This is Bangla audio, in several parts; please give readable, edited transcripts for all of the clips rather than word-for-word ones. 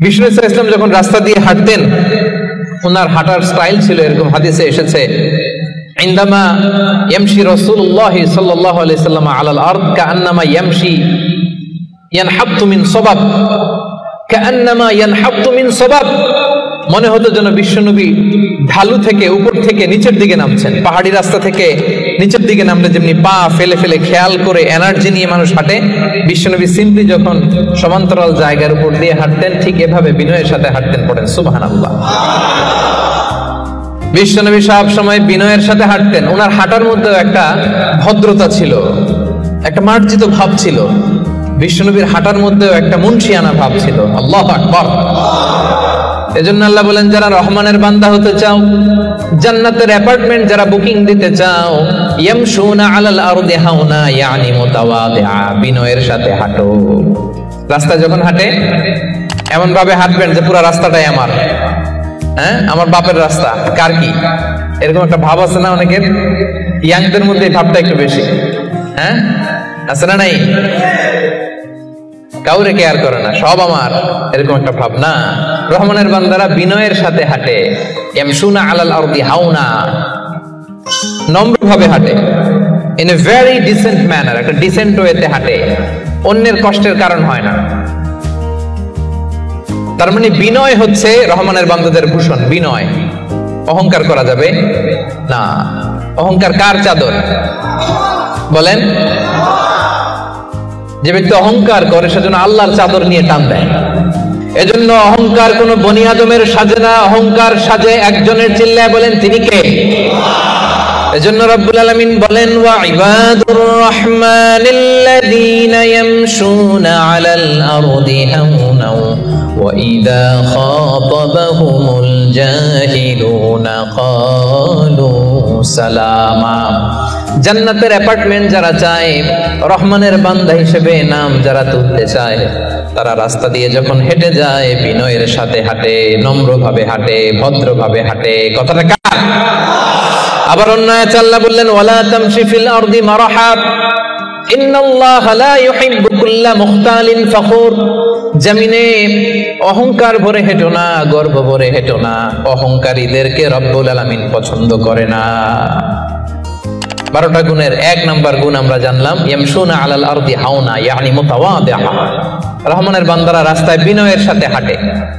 বিষ্ণু ইসলাম যখন রাস্তা দিয়ে হাঁটতেন, ওনার হাঁটার স্টাইল ছিল এরকম, হাদিসে এসেছে ইনদামা ইয়ামশি রাসূলুল্লাহ সাল্লাল্লাহু আলাইহি সাল্লাম আলাল আরদ কাআন্নামা ইয়ামশি ইয়ানহাতু মিন সাবাব, কাআন্নামা ইয়ানহাতু মিন সাবাব, মনে হতো যেন বিশ্বনবী ঢালু থেকে উপর থেকে নিচের দিকে নামছেন। পাহাড়ি রাস্তা থেকে নিচের দিকে নামলে যেমনি পা ফেলে ফেলে খেয়াল করে এনার্জি নিয়ে মানুষ হাঁটে, বিশ্বনবী সিম্পলি যখন সমান্তরাল জায়গার উপর দিয়ে হাঁটতেন ঠিক এভাবে বিনয়ের সাথে হাঁটতেন। পড়েন সুবহানাল্লাহ। বিশ্বনবী সব সময় বিনয়ের সাথে হাঁটতেন। ওনার হাঁটার মধ্যে একটা ভদ্রতা ছিল, একটা মার্জিত ভাব ছিল। বিশ্বনবীর হাঁটার মধ্যেও একটা মুনশিয়ানা ভাব ছিল। আল্লাহু আকবার। এজন্য আল্লাহ বলেন, যারা রহমানের বান্দা হতে চাও, জান্নাতের অ্যাপার্টমেন্ট যারা বুকিং দিতে চাও, ইয়ামশুনা আলাল আরদি হাওনা ইয়ানি মুতাওয়াদিআ, বিনয়ের সাথে হাঁটো। রাস্তা যখন হাঁটে এমন ভাবে হাঁটবেন যে পুরো রাস্তাটাই আমার, হ্যাঁ আমার বাপের রাস্তা, কার কি, এরকম একটা ভাব আছে না অনেকের? ইয়াংদের মধ্যে এই ভাবটা একটু বেশি, হ্যাঁ আছে না নাই? কাউরে কেয়ার করে না, সব আমার, এরকম একটা ভাব না। রহমানের বান্দারা বিনয়ের সাথে হাঁটে। ইয়ামশুনা আলাল আরদি হাওনা, নম্রভাবে হাঁটে, in a very dissent manner, একটা ডিসেন্ট ওয়েতে হাঁটে, অন্যের কষ্টের কারণ হয় না। তার মানে বিনয় হচ্ছে রহমানের বান্দাদের ভূষণ। বিনয়, অহংকার করা যাবে না। অহংকার কার চাদর বলেন? যে ব্যক্তি অহংকার করে সেজন্য আল্লাহর চাদর নিয়ে টান দেয়। এজন্য অহংকার কোন বনি আদমের সাজে না, অহংকার সাজে একজনের। চিল্লায় বলেন তিনি কে? এজন্য রব্বুল আলামিন বলেন, ওয়া ইবাদুর রহমানিল্লাযীনা ইয়ামশুনা আলাল আরদি হাওনা ওয়া ইযা খাতাবাহুমুল জাহিলুনা ক্বালু সালামা। জান্নাতের অ্যাপার্টমেন্ট যারা চায়, রহমানের বান্দা হিসেবে নাম যারা তুলতে চায়, তারা রাস্তা দিয়ে যখন হেঁটে যায় বিনয়ের সাথে হাঁটে, নম্রভাবে হাঁটে, ভদ্রভাবে হাঁটে। কথাটা কার? আবার অন্য আয়াতে আল্লাহ বললেন, ওয়ালা তামশি ফিল আরদি মারহা ইন্নাল্লাহা লা ইউহিব্বু কুল্লা মুখতালিন ফখুর। জমিনে অহংকার ভরে হেঁটো না, গর্ব ভরে হেঁটো না, অহংকারীদেরকে রব্বুল আলামিন পছন্দ করে না। 12টা গুণের 1 নাম্বার গুণ আমরা জানলাম, ইয়ামশুনা আলাল আরদি হাওনা ইয়ানি মুতাওয়াদিআ। রহমানের বান্দারা রাস্তায় বিনয়ের সাথে হাঁটে,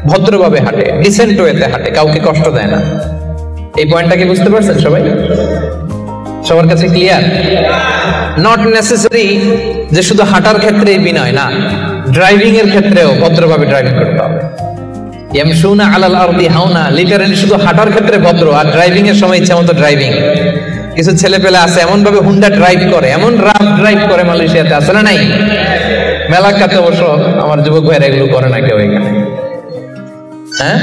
ভদ্রভাবে হাঁটে, ডিসেন্ট ওয়েতে হাঁটে, কাউকে কষ্ট দেয় না। এই পয়েন্টটাকে বুঝতে পারছেন সবাই? সবার কাছে ক্লিয়ার? নট নেসেসারি যে শুধু হাঁটার ক্ষেত্রে বিনয় না, ড্রাইভিং এর ক্ষেত্রেও ভদ্রভাবে ড্রাইভিং করতে হবে। ইয়ামশুনা আলাল আরদি হাওনা লিটারালি শুধু হাঁটার ক্ষেত্রে ভদ্র, আর ড্রাইভিং এর সময় ইচ্ছা মতো ড্রাইভিং। কিছু ছেলে পেলে আছে এমন ভাবে হুন্ডা ড্রাইভ করে, এমন রাফ ড্রাইভ করে, মালয়েশিয়াতে আছে না নাই? মেলাকাতে অবশ্য আমার যুবক ভাইরা এগুলো করে না কেউ এখানে, হ্যাঁ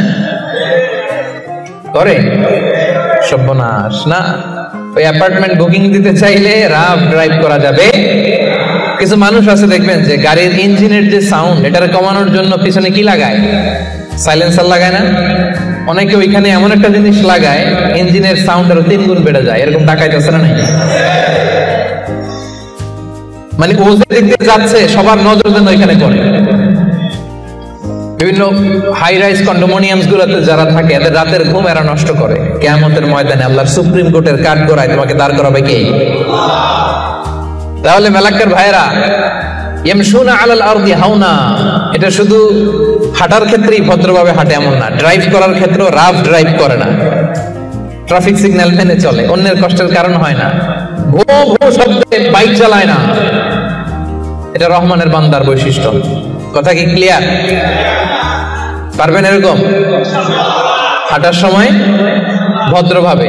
করে? সর্বনাশ না। ওই অ্যাপার্টমেন্ট বুকিং দিতে চাইলে রাফ ড্রাইভ করা যাবে। কিছু মানুষ আছে দেখবেন যে গাড়ির ইঞ্জিনের যে সাউন্ড, এটারে কমানোর জন্য পিছনে কি লাগায়? সাইলেন্সার লাগায় না? অনেকে ওইখানে এমন একটা জিনিস লাগায় ইঞ্জিনের সাউন্ড আরো 3 গুণ বেড়ে যায়। এরকম ডাকাইতেছে না নাই? মানে ও যে দিক দিয়ে যাচ্ছে সবার নজর যেন ওইখানে পড়ে। বিভিন্ন হাই রাইজ কন্ডোমিনিয়ামস গুলোতে যারা থাকে এদের রাতের ঘুম এরা নষ্ট করে। কিয়ামতের ময়দানে আল্লাহর সুপ্রিম কোর্টের কাঠগড়ায় তোমাকে দাঁড় করাবে কে? তাহলে মেলাক্কার ভাইরা, ইয়ামশুনা আলাল আরদি হাওনা, এটা শুধু হাঁটার ক্ষেত্রেই ভদ্রভাবে হাঁটে এমন না, ড্রাইভ করার ক্ষেত্রেও রাফ ড্রাইভ করে না, ট্রাফিক সিগন্যাল মেনে চলে, অন্যের কষ্টের কারণ হয় না, ভো ভো শব্দে বাইক চালায় না। এটা রহমানের বান্দার বৈশিষ্ট্য। কথা কি ক্লিয়ার? পারবেন এরকম হাঁটার সময় ভদ্রভাবে?